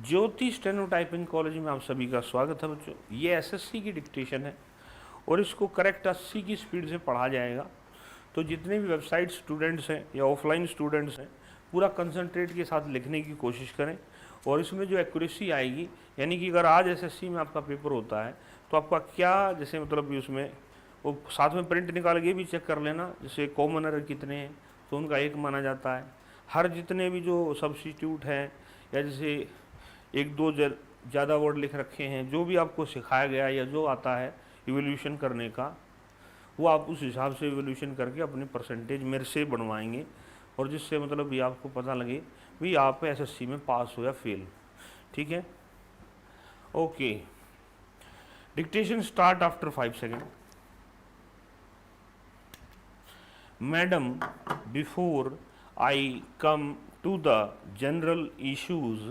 ज्योति steno typing college में आप सभी का स्वागत है बच्चों। ये एसएससी की डिक्टेशन है और इसको करेक्ट 80 की स्पीड से पढ़ा जाएगा। तो जितने भी वेबसाइट स्टूडेंट्स हैं या ऑफलाइन स्टूडेंट्स हैं, पूरा कंसंट्रेट के साथ लिखने की कोशिश करें। और इसमें जो एक्यूरेसी आएगी, यानी कि अगर आज एसएससी में आपका पेपर होता है तो आपका क्या, जैसे मतलब भी उसमें वो साथ में प्रिंट निकाल के भी चेक कर लेना, जैसे कॉमन एरर कितने हैं तो उनका एक माना जाता है। हर जितने भी जो सब्स्टिट्यूट हैं या जैसे एक दो ज़्यादा वर्ड लिख रखे हैं, जो भी आपको सिखाया गया या जो आता है इवोल्यूशन करने का, वो आप उस हिसाब से इवोल्यूशन करके अपने परसेंटेज मेरे से बनवाएंगे। और जिससे मतलब भी आपको पता लगे भी आप एसएससी में पास हो या फेल। ठीक है, okay. Dictation start after 5 second. Madam, before I come to the general issues,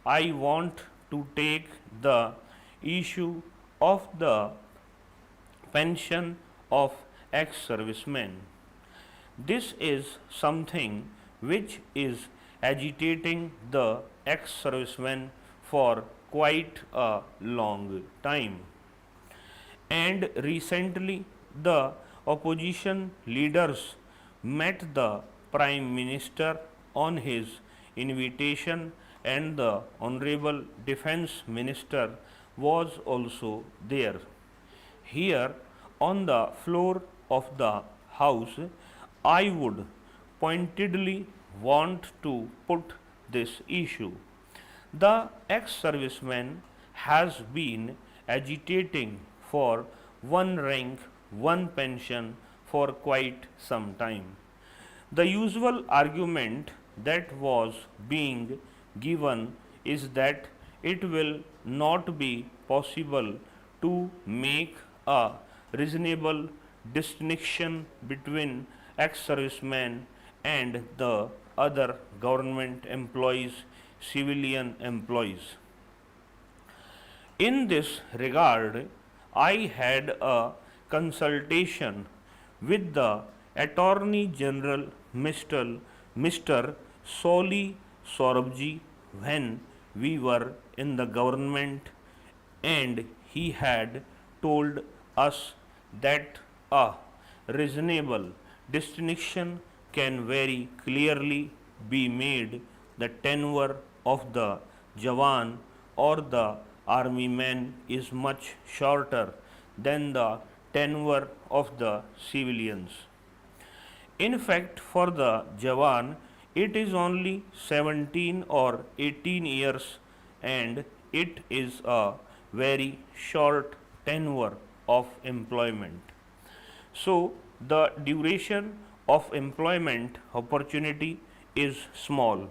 I want to take the issue of the pension of ex-servicemen. This is something which is agitating the ex-servicemen for quite a long time. And recently the opposition leaders met the Prime Minister on his invitation, and the Honorable Defence Minister was also there. Here on the floor of the House, I would pointedly want to put this issue. The ex-serviceman has been agitating for one rank, one pension for quite some time. The usual argument that was being given is that it will not be possible to make a reasonable distinction between ex-servicemen and the other government employees, civilian employees. In this regard, I had a consultation with the Attorney General Mr. Soli Sorabji when we were in the government, and he had told us that a reasonable distinction can very clearly be made. The tenure of the Jawan or the army man is much shorter than the tenure of the civilians. In fact, for the Jawan, it is only 17 or 18 years, and it is a very short tenure of employment. So, the duration of employment opportunity is small.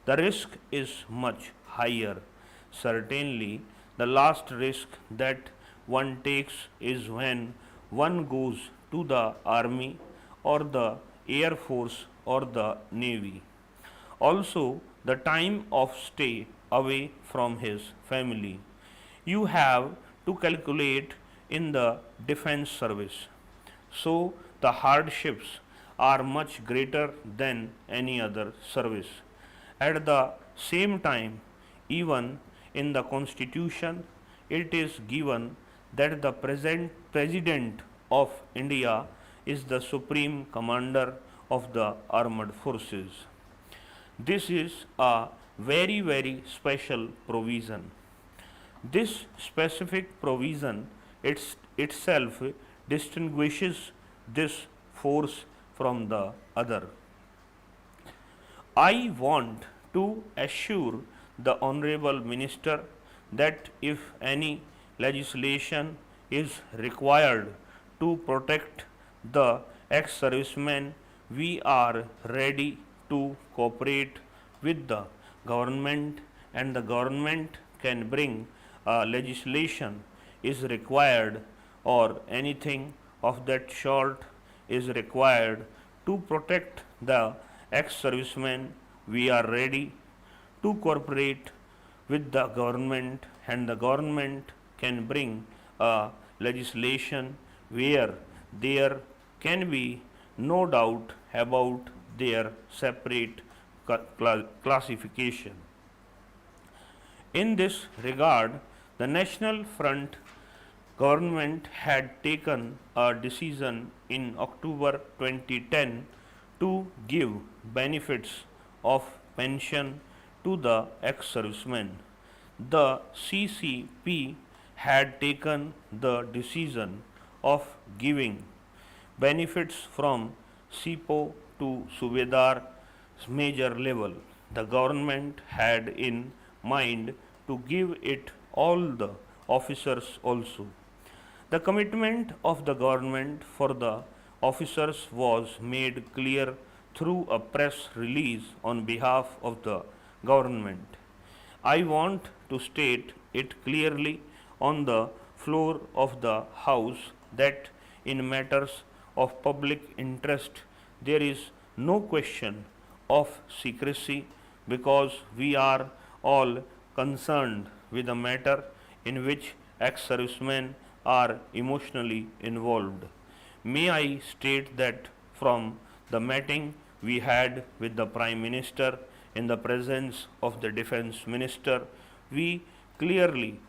The risk is much higher. Certainly, the last risk that one takes is when one goes to the army or the Air Force or the Navy. Also, the time of stay away from his family. You have to calculate in the defense service. So, the hardships are much greater than any other service. At the same time, even in the Constitution, it is given that the President of India is the supreme commander of the armed forces. This is a very special provision. This specific provision itself distinguishes this force from the other. I want to assure the Honorable Minister that if any legislation is required to protect the ex-servicemen, we are ready to cooperate with the government, and the government can bring legislation is required or anything of that sort is required to protect the ex-servicemen. We are ready to cooperate with the government, and the government can bring a legislation where there can be no doubt about their separate classification. In this regard, the National Front government had taken a decision in October 2010 to give benefits of pension to the ex-servicemen. The CCP had taken the decision of giving benefits from SIPO to Subedar major level. The government had in mind to give it all the officers also. The commitment of the government for the officers was made clear through a press release on behalf of the government. I want to state it clearly on the floor of the House that in matters of public interest there is no question of secrecy because we are all concerned with a matter in which ex-servicemen are emotionally involved. May I state that from the meeting we had with the Prime Minister in the presence of the Defence Minister, we clearly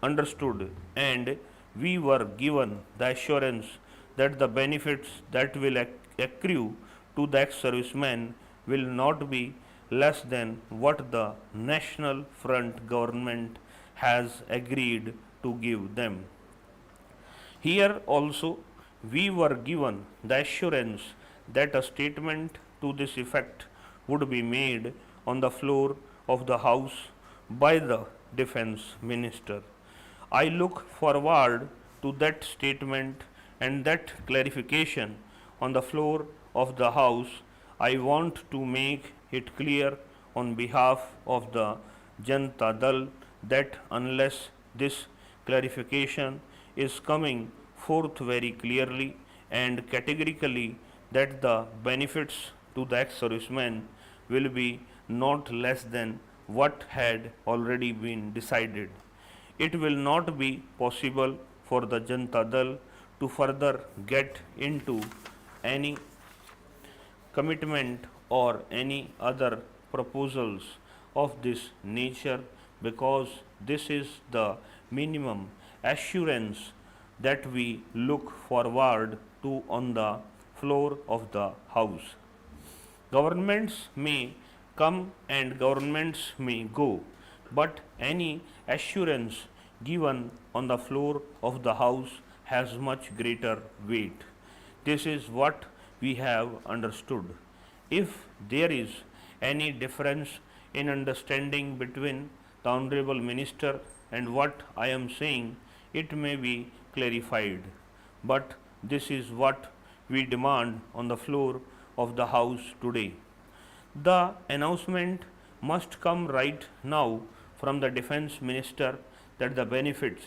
understood and we were given the assurance that the benefits that will accrue to the ex-servicemen will not be less than what the National Front government has agreed to give them. Here also we were given the assurance that a statement to this effect would be made on the floor of the House by the Defence Minister. I look forward to that statement and that clarification on the floor of the House. I want to make it clear on behalf of the Janata Dal that unless this clarification is coming forth very clearly and categorically that the benefits to the ex-servicemen will be not less than what had already been decided. It will not be possible for the Janata Dal to further get into any commitment or any other proposals of this nature because this is the minimum assurance that we look forward to on the floor of the House. Governments may come and governments may go, but any assurance given on the floor of the House has much greater weight. This is what we have understood. If there is any difference in understanding between the Honorable Minister and what I am saying, it may be clarified. But this is what we demand on the floor of the House today. The announcement must come right now from the Defence Minister that the benefits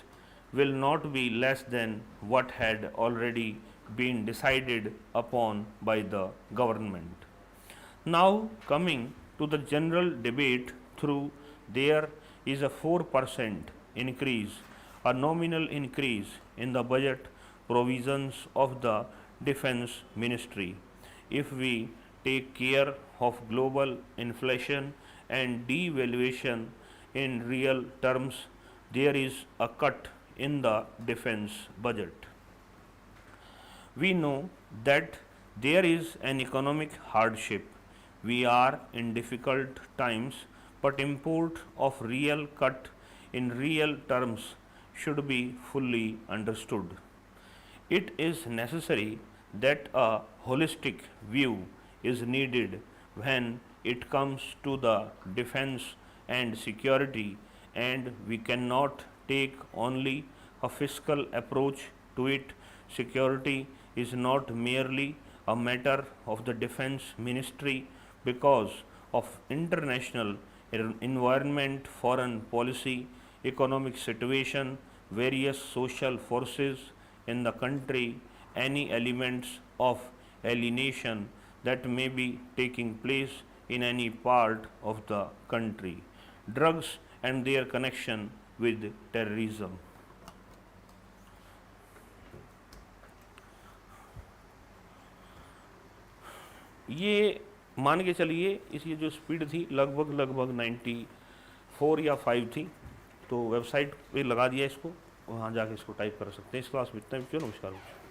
will not be less than what had already been decided upon by the government. Now coming to the general debate through, there is a 4% increase, a nominal increase in the budget provisions of the Defence Ministry. If we take care of global inflation and devaluation in real terms, there is a cut in the defense budget. We know that there is an economic hardship. We are in difficult times, but import of real cut in real terms should be fully understood. It is necessary that a holistic view is needed when it comes to the defense and security, and we cannot take only a fiscal approach to it. Security is not merely a matter of the Defence Ministry because of international environment, foreign policy, economic situation, various social forces in the country, any elements of alienation that may be taking place in any part of the country, drugs and their connection with terrorism. ये मान के चलिए इसकी जो speed थी लगभग 94 या 5 थी। तो वेबसाइट पे लगा दिया इसको, वहाँ जाके इसको टाइप कर सकते हैं। इस क्लास में इतना ही। नमस्कार।